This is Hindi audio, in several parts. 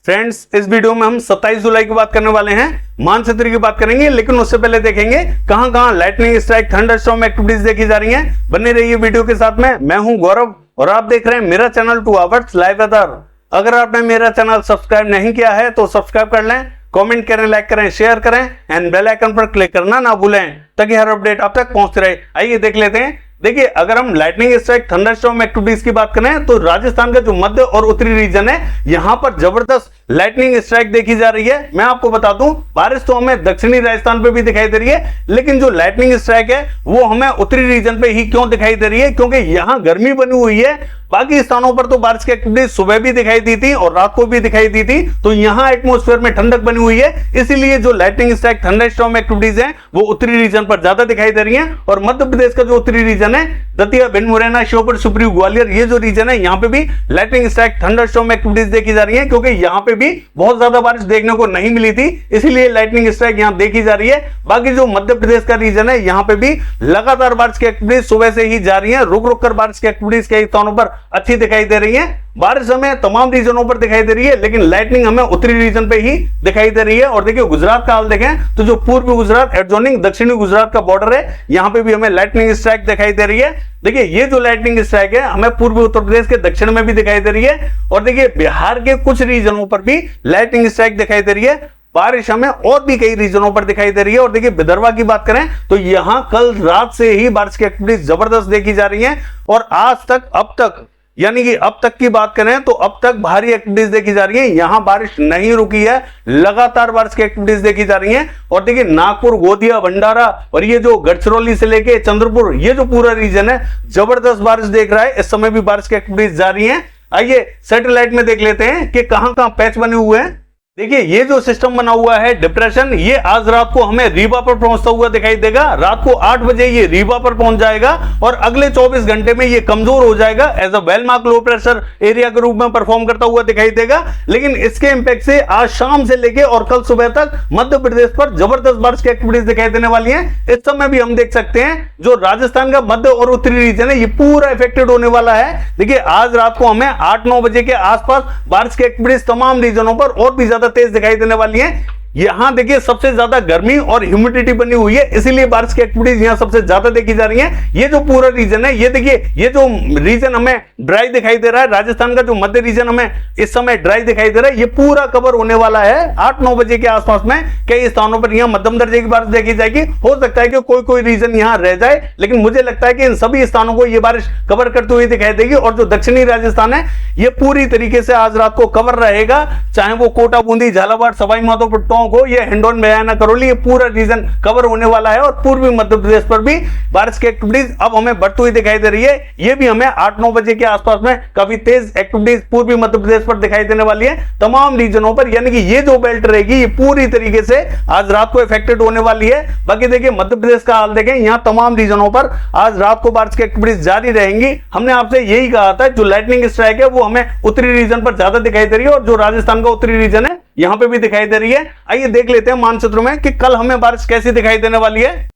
फ्रेंड्स, इस वीडियो में हम 27 जुलाई की बात करने वाले हैं। मानचित्र की बात करेंगे, लेकिन उससे पहले देखेंगे कहां-कहां लाइटनिंग स्ट्राइक, थंडरस्टॉर्म एक्टिविटीज देखी जा रही हैं। बने रहिए वीडियो के साथ में। मैं हूं गौरव और आप देख रहे हैं मेरा चैनल 2 आवर्स लाइव वेदर। अगर आपने मेरा चैनल सब्सक्राइब नहीं किया है तो सब्सक्राइब कर लें, कमेंट करें, लाइक करें, शेयर करें एंड बेल आइकन पर क्लिक करना ना भूलें ताकि हर अपडेट आप तक पहुंच रहे। आइए देख लेते हैं। देखिए, अगर हम लाइटनिंग स्ट्राइक, थंडरस्टॉर्म एक्टिविटीज की बात करें तो राजस्थान का जो मध्य और उत्तरी रीजन है, यहां पर जबरदस्त लाइटनिंग स्ट्राइक देखी जा रही है। मैं आपको बता दूं, बारिश तो हमें दक्षिणी राजस्थान पे भी दिखाई दे रही है, लेकिन जो लाइटनिंग स्ट्राइक है वो हमें उत्तरी रीजन पे ही क्यों दिखाई दे रही है? क्योंकि यहां गर्मी बनी हुई है। बाकी स्थानों पर तो बारिश की एक्टिविटी सुबह भी दिखाई दी थी और रात को भी दिखाई दी थी, तो यहां एटमॉस्फेयर में ठंडक बनी हुई है, इसीलिए जो लाइटनिंग स्ट्राइक, थंडरस्टॉर्म एक्टिविटीज हैं वो उत्तरी रीजन पर ज्यादा दिखाई दे रही हैं। और मध्य प्रदेश का जो उत्तरी रीजन है, दतिया, भिंड, मुरैना, श्योपुर, सुप्रीम, ग्वालियर, ये जो रीजन है, यहाँ पे भी लाइटनिंग स्ट्राइक, थंडरस्टॉर्म एक्टिविटीज देखी जा रही है, क्योंकि यहाँ पे भी बहुत ज्यादा बारिश देखने को नहीं मिली थी, इसीलिए लाइटनिंग स्ट्राइक यहाँ देखी जा रही है। बाकी जो मध्य प्रदेश का रीजन है, यहाँ पे भी लगातार बारिश की एक्टिविटीज सुबह से ही जा रही है। रुक रुक कर बारिश की एक्टिविटीज कई स्थानों पर अच्छी दिखाई दे रही है। बारिश हमें तमाम रीजनों पर दिखाई दे रही है, लेकिन लाइटनिंग हमें उत्तरी रीजन पे ही दिखाई दे रही है। और देखिए, गुजरात का हाल देखें तो जो पूर्वी गुजरात एडजॉइनिंग दक्षिणी गुजरात का बॉर्डर है, यहां पे भी हमें लाइटनिंग स्ट्राइक दिखाई दे रही है। देखिए, ये जो लाइटनिंग स्ट्राइक है हमें पूर्वी उत्तर प्रदेश के दक्षिण में भी दिखाई दे रही है, और देखिए बिहार के कुछ रीजनों पर भी लाइटनिंग स्ट्राइक दिखाई दे रही है। बारिश हमें और भी कई रीजनों पर दिखाई दे रही है। और देखिए, विदर्भा की बात करें तो यहां कल रात से ही बारिश की एक्टिविटीज जबरदस्त देखी जा रही है, और आज तक, अब तक, यानी कि अब तक की बात करें तो अब तक भारी एक्टिविटीज देखी जा रही है। यहां बारिश नहीं रुकी है, लगातार बारिश की एक्टिविटीज देखी जा रही हैं। और देखिए, नागपुर, गोदिया, भंडारा और ये जो गढ़चिरौली से लेके चंद्रपुर, ये जो पूरा रीजन है, जबरदस्त बारिश देख रहा है। इस समय भी बारिश की एक्टिविटीज जारी हैं। आइए सैटेलाइट में देख लेते हैं कि कहां कहां पैच बने हुए हैं। देखिए, ये जो सिस्टम बना हुआ है डिप्रेशन, ये आज रात को हमें रीवा पर पहुंचता हुआ दिखाई देगा। रात को 8 बजे ये रीवा पर पहुंच जाएगा और अगले 24 घंटे में ये कमजोर हो जाएगा, as a well marked low pressure area के रूप में परफॉर्म करता हुआ दिखाई देगा। लेकिन इसके इंपैक्ट से आज शाम से लेके और कल सुबह तक मध्य प्रदेश पर जबरदस्त बारिश की एक्टिविटीज दिखाई देने वाली है। इस समय भी हम देख सकते हैं जो राजस्थान का मध्य और उत्तरी रीजन है, ये पूरा इफेक्टेड होने वाला है। देखिए, आज रात को हमें 8-9 बजे के आसपास बारिश की एक्टिविटीज तमाम रीजनों पर और भी ज्यादा तेज दिखाई देने वाली है। यहां देखिए, सबसे ज्यादा गर्मी और ह्यूमिडिटी बनी हुई है, इसीलिए बारिश की एक्टिविटीज यहां सबसे ज्यादा देखी जा रही है। ये जो पूरा रीजन है, ये देखिए, ये जो रीजन हमें ड्राई दिखाई दे रहा है, राजस्थान का जो मध्य रीजन हमें इस समय ड्राई दिखाई दे रहा है, ये पूरा कवर होने वाला है 8-9 बजे के आसपास में। कई स्थानों पर यहां मध्यम दर्जे की बारिश देखी जाएगी। हो सकता है कि कोई कोई रीजन यहां रह जाए, लेकिन मुझे लगता है कि इन सभी स्थानों को ये बारिश कवर करते हुए दिखाई देगी। और जो दक्षिणी राजस्थान है, ये पूरी तरीके से आज रात को कवर रहेगा, चाहे वो कोटा, बूंदी, झालावाड़, सवाई माधोपुर, टोंक हो, ये हिंडौन, बयाना, करौली, ये पूरा रीजन कवर होने वाला है। और पूर्वी मध्य प्रदेश पर भी बारिश की एक्टिविटीज अब हमें बढ़ती हुई दिखाई दे रही है। ये भी हमें 8-9 बजे के आसपास में काफी तेज एक्टिविटीज पूर्वी मध्य प्रदेश पर दिखाई देने वाली है तमाम रीजनों पर, यानी कि ये जो बेल्ट रहेगी ये पूरी तरीके से आज रात को इफेक्टेड होने वाली है। बाकी देखिए, मध्य प्रदेश का हाल देखें, यहां तमाम रीजनों पर आज रात को बारिश की एक्टिविटीज जारी रहेंगी। हमने आपसे यही कहा था, जो लाइटनिंग स्ट्राइक है वो हमें उत्तरी रीजन पर ज्यादा दिखाई दे रही है, और जो राजस्थान का उत्तरी रीजन है यहां पे भी दिखाई दे रही है। आइए देख लेते हैं मानचित्र में कि कल हमें बारिश कैसी दिखाई देने वाली है।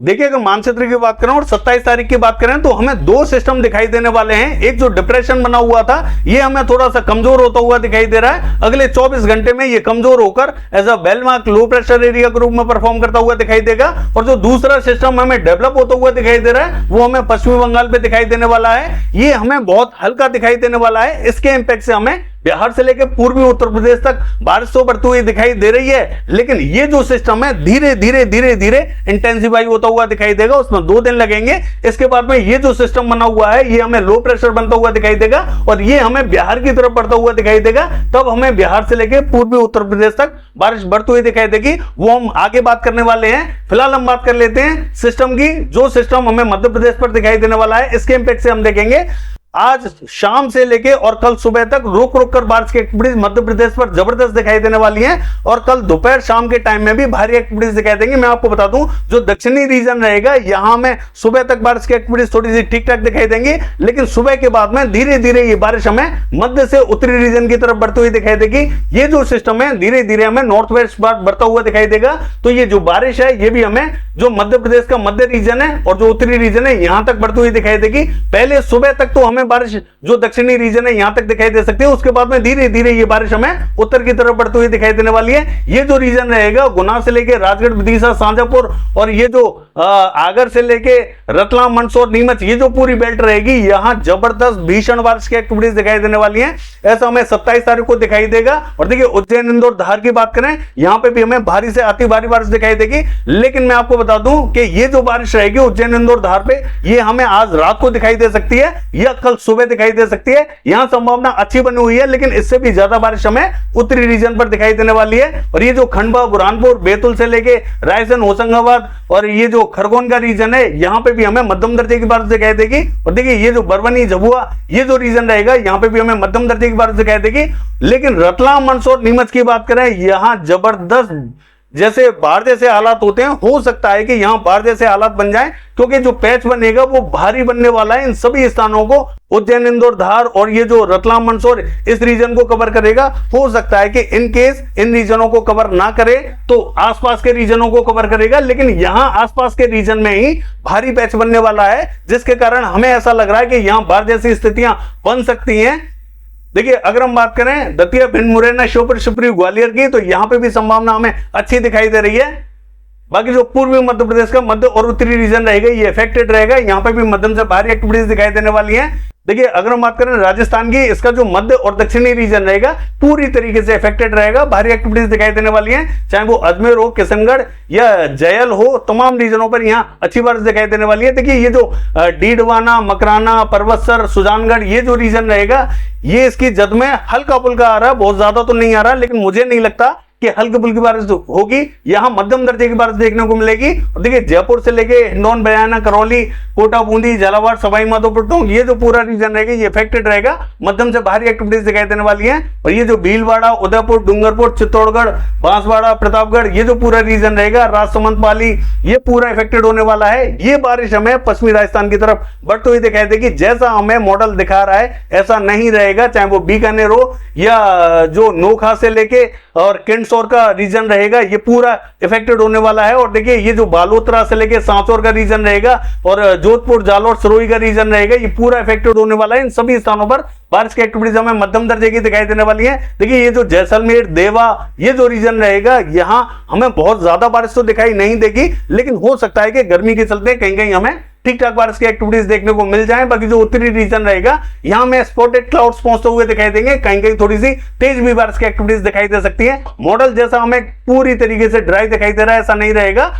देखिए, अगर मानचित्र की बात करें और 27 तारीख की बात करें तो हमें 2 सिस्टम दिखाई देने वाले हैं। एक जो डिप्रेशन बना हुआ था, ये हमें थोड़ा सा कमजोर होता हुआ दिखाई दे रहा है। अगले 24 घंटे में ये कमजोर होकर as a well marked low pressure area के रूप में परफॉर्म करता हुआ दिखाई देगा। और जो दूसरा सिस्टम हमें डेवलप होता हुआ दिखाई दे रहा है, वो हमें पश्चिमी बंगाल पे दिखाई देने वाला है। ये हमें बहुत हल्का दिखाई देने वाला है। इसके इंपैक्ट से हमें बिहार से लेकर पूर्वी उत्तर प्रदेश तक बारिश तो बढ़ती हुई दिखाई दे रही है, लेकिन ये जो सिस्टम है धीरे धीरे धीरे धीरे इंटेंसिफाई होता हुआ दिखाई देगा। उसमें 2 दिन लगेंगे। इसके बाद में ये जो सिस्टम बना हुआ है, ये हमें लो प्रेशर बनता हुआ दिखाई देगा और ये हमें बिहार की तरफ बढ़ता हुआ दिखाई देगा। तब हमें बिहार से लेकर पूर्वी उत्तर प्रदेश तक बारिश बढ़ती हुई दिखाई देगी। वो हम आगे बात करने वाले हैं। फिलहाल हम बात कर लेते हैं सिस्टम की। जो सिस्टम हमें मध्य प्रदेश पर दिखाई देने वाला है, इसके इंपैक्ट से हम देखेंगे आज शाम से लेके और कल सुबह तक रुक रुक कर बारिश की एक्टिविटीज मध्य प्रदेश पर जबरदस्त दिखाई देने वाली हैं, और कल दोपहर शाम के टाइम में भी भारी एक्टिविटीज दिखाई देंगी। मैं आपको बता दूं, जो दक्षिणी रीजन रहेगा, यहां में सुबह तक बारिश की एक्टिविटीज थोड़ी सी ठीक ठाक दिखाई देंगी, लेकिन सुबह के बाद में धीरे धीरे ये बारिश हमें मध्य से उत्तरी रीजन की तरफ बढ़ती हुई दिखाई देगी। ये जो सिस्टम है धीरे धीरे हमें नॉर्थ वेस्ट बढ़ता हुआ दिखाई देगा। तो ये जो बारिश है, ये भी हमें जो मध्य प्रदेश का मध्य रीजन है और जो उत्तरी रीजन है, यहां तक बढ़ती हुई दिखाई देगी। पहले सुबह तक तो हमें में बारिश जो दक्षिणी रीजन है यहां तक दिखाई दे सकती है, उसके बाद में धीरे धीरे ये बारिश हमें उत्तर की तरफ बढ़ती हुई दिखाई देने वाली है। ये जो रीजन रहेगा गुना से लेके राजगढ़, विदिशा, शाजापुर और ये जो आगर से लेके रतलाम, मंदसौर, नीमच, ये जो पूरी बेल्ट रहेगी, यहां जबरदस्त भीषण बारिश की एक्टिविटीज दिखाई देने वाली है। ऐसा हमें 27 तारीख को दिखाई देगा। और देखिए उज्जैन, इंदौर, धार की बात करें, यहां पे भी हमें भारी से अति भारी बारिश दिखाई देगी। लेकिन मैं आपको बता दूं कि ये जो बारिश रहेगी उज्जैन, इंदौर, धार पे, ये हमें आज रात को दिखाई दे सकती है या कल सुबह दिखाई दे सकती है। यहां संभावना अच्छी बनी हुई है, लेकिन इससे भी ज्यादा बारिश हमें उत्तरी रीजन पर दिखाई देने वाली है। और ये जो खंडवा, बुरहानपुर, बैतूल से लेके रायसेन, होशंगाबाद और ये जो खरगोन का रीजन है, यहां पे भी हमें मध्यम दर्जे की बारिश दिखाई देगी। और देखिए ये जो बरवनी, झबुआ, ये जो रीजन रहेगा, यहां पे भी हमें मध्यम दर्जे की बारिश दिखाई देगी। लेकिन रतलाम, मंदसौर, नीमच की बात करें, यहां जबरदस्त जैसे बाढ़ जैसे हालात होते हैं, हो सकता है कि यहां बाढ़ जैसे हालात बन जाएं, क्योंकि जो पैच बनेगा वो भारी बनने वाला है। इन सभी स्थानों को उज्जैन, इंदौर, धार और ये जो रतलाम, मंदसौर इस रीजन को कवर करेगा। हो सकता है कि इन केस इन रीजनों को कवर ना करे तो आसपास के रीजनों को कवर करेगा, लेकिन यहां आसपास के रीजन में ही भारी पैच बनने वाला है, जिसके कारण हमें ऐसा लग रहा है कि यहां बाढ़ जैसी स्थितियां बन सकती हैं। देखिए अगर हम बात करें दतिया, भिंड, मुरैना, श्योपुर, शिवपुरी, ग्वालियर की, तो यहां पे भी संभावना हमें अच्छी दिखाई दे रही है। बाकी जो पूर्वी मध्य प्रदेश का मध्य और उत्तरी रीजन रहेगा, ये अफेक्टेड रहेगा। यहां पे भी मध्यम से भारी एक्टिविटीज दिखाई देने वाली हैं। देखिए अगर हम बात करें राजस्थान की, इसका जो मध्य और दक्षिणी रीजन रहेगा पूरी तरीके से अफेक्टेड रहेगा, भारी एक्टिविटीज दिखाई देने वाली हैं। चाहे वो अजमेर हो, किशनगढ़ या जयल हो, तमाम रीजनों पर यहाँ अच्छी बारिश दिखाई देने वाली है। देखिए ये जो डीडवाना, मकराना, परबतसर, सुजानगढ़, ये जो रीजन रहेगा, ये इसकी जद में हल्का फुल्का आ रहा है, बहुत ज्यादा तो नहीं आ रहा, लेकिन मुझे नहीं लगता कि हल्की फुल्की बारिश होगी। यहां मध्यम दर्जे की बारिश देखने को मिलेगी। और देखिए जयपुर से लेके हिंडौन, बयाना, करौली, कोटा, बूंदी, झालावाड़, सवाई माधोपुर, टोंक, ये जो पूरा रीजन रहेगा ये अफेक्टेड रहेगा। मध्यम से भारी एक्टिविटीज दिखाई देने वाली है। और ये जो भीलवाड़ा, उदयपुर, डूंगरपुर, चित्तौड़गढ़, बांसवाड़ा, प्रतापगढ़, ये जो पूरा रीजन रहेगा, राजसमंद, पाली, ये पूरा अफेक्टेड होने वाला है। ये बारिश हमें पश्चिमी राजस्थान की तरफ बढ़ती हुई दिखाई देगी। जैसा हमें मॉडल दिखा रहा है ऐसा नहीं रहेगा, चाहे वो बीकानेर हो या जो नोखा से लेके और किंडसौर का रीजन रहेगा, ये पूरा इफेक्टेड होने वाला है। और देखिए ये जो बालोतरा से लेके सांचौर का रीजन रहेगा और जोधपुर, जालोर, सिरोही का रीजन रहेगा, ये पूरा इफेक्टेड होने वाला है। इन सभी स्थानों पर बारिश की एक्टिविटीज हमें मध्यम दर्जे की दिखाई देने वाली है। देखिए ये जो जैसलमेर, देवा, ये जो रीजन रहेगा, यहां हमें बहुत ज्यादा बारिश तो दिखाई नहीं देगी, लेकिन हो सकता है कि गर्मी के चलते कहीं कहीं हमें ठीक ठाक बारिश की एक्टिविटीज देखने को मिल जाए। बाकी जो उत्तरी रीजन रहेगा, यहां में स्पॉटेड क्लाउड्स पहुंचते हुए दिखाई देंगे, कहीं कहीं थोड़ी सी तेज भी बारिश की एक्टिविटीज दिखाई दे सकती है। मॉडल जैसा हमें पूरी तरीके से ड्राई दिखाई दे रहा है ऐसा नहीं रहेगा।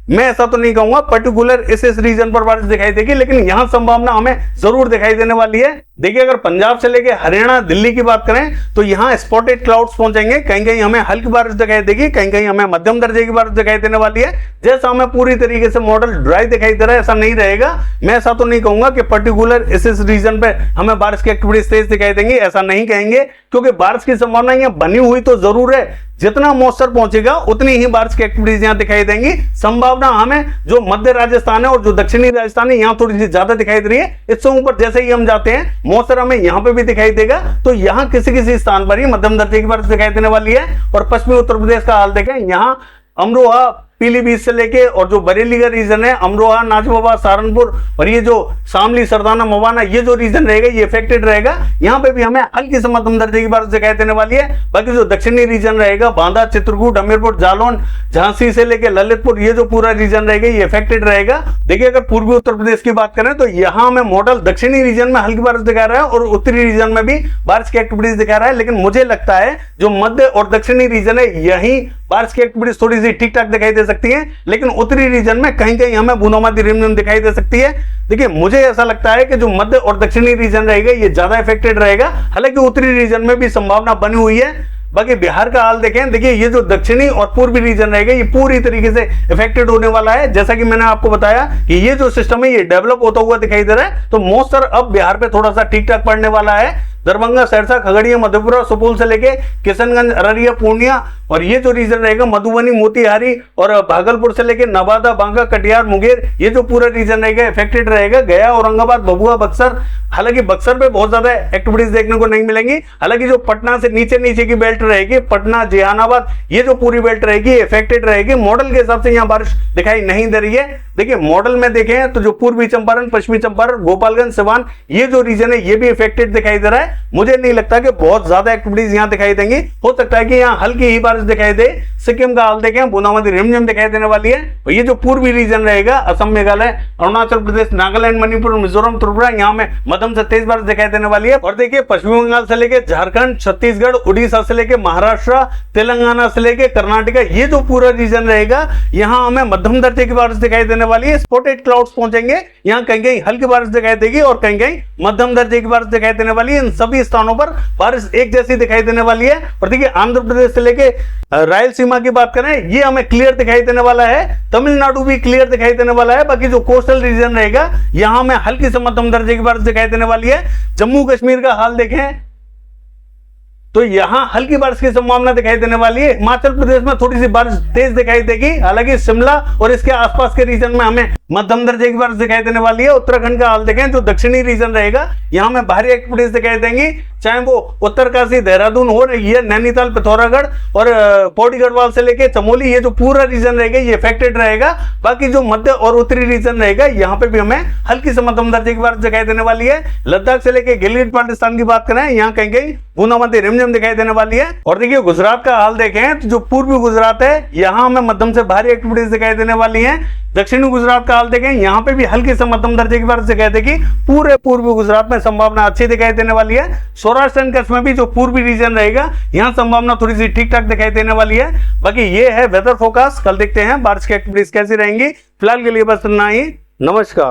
मैं ऐसा तो नहीं कहूंगा पर्टिकुलर इस रीजन पर बारिश दिखाई देगी, लेकिन यहां संभावना हमें जरूर दिखाई देने वाली है। देखिए अगर पंजाब से लेके हरियाणा, दिल्ली की बात करें तो यहां स्पॉटेड क्लाउड्स पहुंचेंगे, कहीं कहीं हमें हल्की बारिश दिखाई देगी, कहीं कहीं हमें मध्यम दर्जे की बारिश दिखाई देने वाली है। जैसा हमें पूरी तरीके से मॉडल ड्राई दिखाई दे रहा है ऐसा नहीं रहेगा। मैं ऐसा तो नहीं कहूंगा कि पर्टिकुलर इस रीजन पे हमें बारिश की एक्टिविटीज तेज दिखाई देंगी, ऐसा नहीं कहेंगे, क्योंकि बारिश की संभावना यहां बनी हुई तो जरूर है। जितना मॉइस्चर पहुंचेगा उतनी ही बारिश की एक्टिविटीज यहां दिखाई देंगी। संभावना हमें जो मध्य राजस्थान है और जो दक्षिणी राजस्थान है यहां थोड़ी सी ज्यादा दिखाई दे रही है। इससे ऊपर जैसे ही हम जाते हैं मॉइस्चर हमें यहां पे भी दिखाई देगा, तो यहां किसी किसी स्थान पर ही मध्यम दर्जे की बारिश दिखाई देने वाली है। और पश्चिमी उत्तर प्रदेश का हाल देखें, यहां अमरोहा, पीलीभीत से लेके और जो बरेली का रीजन है, अमरोहा, नाचबाबा, सहारनपुर और ये जो शामली, सरदाना, मवाना, ये जो रीजन रहेगा ये अफेक्टेड रहेगा। यहाँ पे भी हमें हल्की से मध्यम दर्जे की बारिश दिखाई देने वाली है। बाकी जो दक्षिणी रीजन रहेगा, बांदा, चित्रकूट, हमीरपुर, जालौन, झांसी से लेके ललितपुर, ये जो पूरा रीजन रहेगा ये अफेक्टेड रहेगा। देखिए अगर पूर्वी उत्तर प्रदेश की बात करें तो यहाँ हमें मॉडल दक्षिणी रीजन में हल्की बारिश दिखा रहा है और उत्तरी रीजन में भी बारिश की एक्टिविटीज दिखा रहा है, लेकिन मुझे लगता है जो मध्य और दक्षिणी रीजन है यही बारिश की एक्टिविटीज थोड़ी सी ठीक ठाक दिखाई दे सकती है, लेकिन उत्तरी रीजन में कहीं कहीं हमें बूंदाबांदी रिमझिम दिखाई दे सकती है। देखिए मुझे ऐसा लगता है कि जो मध्य और दक्षिणी रीजन रहेगा ये ज्यादा इफेक्टेड रहेगा, हालांकि उत्तरी रीजन में भी संभावना बनी हुई है। बाकी बिहार का हाल देखें, देखिए ये जो दक्षिणी और पूर्वी रीजन रहेगा ये पूरी तरीके से इफेक्टेड होने वाला है। जैसा कि मैंने आपको बताया कि ये जो सिस्टम है ये डेवलप होता हुआ दिखाई दे रहा है, तो मॉइस्चर अब बिहार पे थोड़ा सा ठीक ठाक पड़ने वाला है। दरभंगा, सहरसा, खगड़िया, मधेपुरा, सुपौल से लेके किशनगंज, अररिया, पूर्णिया और ये जो रीजन रहेगा मधुबनी, मोतिहारी और भागलपुर से लेके नवादा, बांका, कटिहार, मुंगेर, ये जो पूरा रीजन रहेगा इफेक्टेड रहेगा। गया, औरंगाबाद, भभुआ, बक्सर, हालांकि बक्सर पे बहुत ज्यादा एक्टिविटीज देखने को नहीं मिलेंगी। हालांकि जो पटना से नीचे नीचे की बेल्ट रहेगी, पटना, जहानाबाद, ये जो पूरी बेल्ट रहेगी इफेक्टेड रहेगी। मॉडल के हिसाब से यहाँ बारिश दिखाई नहीं दे रही है। देखिए मॉडल में देखें तो जो पूर्वी चंपारण, पश्चिमी चंपारण, गोपालगंज, सिवान, ये जो रीजन है ये भी इफेक्टेड दिखाई दे रहा है। मुझे नहीं लगता कि बहुत ज्यादा एक्टिविटीज यहाँ दिखाई देंगी, हो सकता है कि यहाँ हल्की ही बारिश दिखाई दे। सिक्किम का हाल देखें, बूंदाबांदी रिमझिम दिखाई देने वाली है। और ये जो पूर्वी रीजन रहेगा, असम, मेघालय, अरुणाचल प्रदेश, नागालैंड, मणिपुर, मिजोरम, त्रिपुरा, यहाँ में मध्यम से तेज बारिश दिखाई देने वाली है। और देखिए पश्चिम बंगाल से लेके झारखंड, छत्तीसगढ़, उड़ीसा से लेके महाराष्ट्र, तेलंगाना से लेके कर्नाटका, ये जो पूरा रीजन रहेगा यहाँ हमें मध्यम दर्जे की बारिश दिखाई देने वाली है। स्पॉटेड क्लाउड्स पहुंचेंगे, यहाँ कहीं कहीं हल्की बारिश दिखाई देगी और कहीं कहीं मध्यम दर्जे की बारिश दिखाई देने वाली है। इन सभी स्थानों पर बारिश एक जैसी दिखाई देने वाली है। और देखिए आंध्र प्रदेश से लेके रायलसीमा की बात करें, ये हमें क्लियर दिखाई देने वाला है। तमिलनाडु भी क्लियर दिखाई देने वाला है। बाकी जो कोस्टल रीजन रहेगा यहां में हल्की से मध्यम दर्जे की बारिश दिखाई देने वाली है। जम्मू कश्मीर का हाल देखें तो यहां हल्की बारिश की संभावना दिखाई देने वाली है। हिमाचल प्रदेश में थोड़ी सी बारिश तेज दिखाई देगी, हालांकि शिमला और इसके आसपास के रीजन में हमें मध्यम दर्जे की बारिश दिखाई देने वाली है। उत्तराखंड का हाल देखें, जो दक्षिणी रीजन रहेगा यहां में भारी एक्टिविटीज दिखाई देंगी, चाहे वो उत्तरकाशी, देहरादून हो रही है, नैनीताल, पिथौरागढ़ और पौड़ी गढ़वाल से लेके चमोली, ये जो पूरा रीजन रहेगा ये इफेक्टेड रहेगा। बाकी जो मध्य और उत्तरी रीजन रहेगा यहाँ पे भी हमें हल्की से मध्यम दर्जे की बारिश दिखाई देने वाली है। लद्दाख से लेके गिलगित बाल्टिस्तान की बात करें, यहाँ कहीं कहीं बूंदाबांदी रिमझिम दिखाई देने वाली है। और देखिए गुजरात का हाल देखें तो जो पूर्वी गुजरात है यहाँ हमें मध्यम से भारी एक्टिविटीज दिखाई देने वाली है। दक्षिणी गुजरात का हाल देखें, यहाँ पे भी हल्की से मध्यम दर्जे की बारिश दिखाई देगी। पूरे पूर्वी गुजरात में संभावना अच्छी दिखाई देने वाली है। सौराष्ट्र एंड कच्छ में भी जो पूर्वी रीजन रहेगा यहाँ संभावना थोड़ी सी ठीक ठाक दिखाई देने वाली है। बाकी ये है वेदर फोरकास्ट। कल देखते हैं बारिश की एक्टिविटीज कैसी रहेंगी। फिलहाल के लिए बस इतना ही। नमस्कार।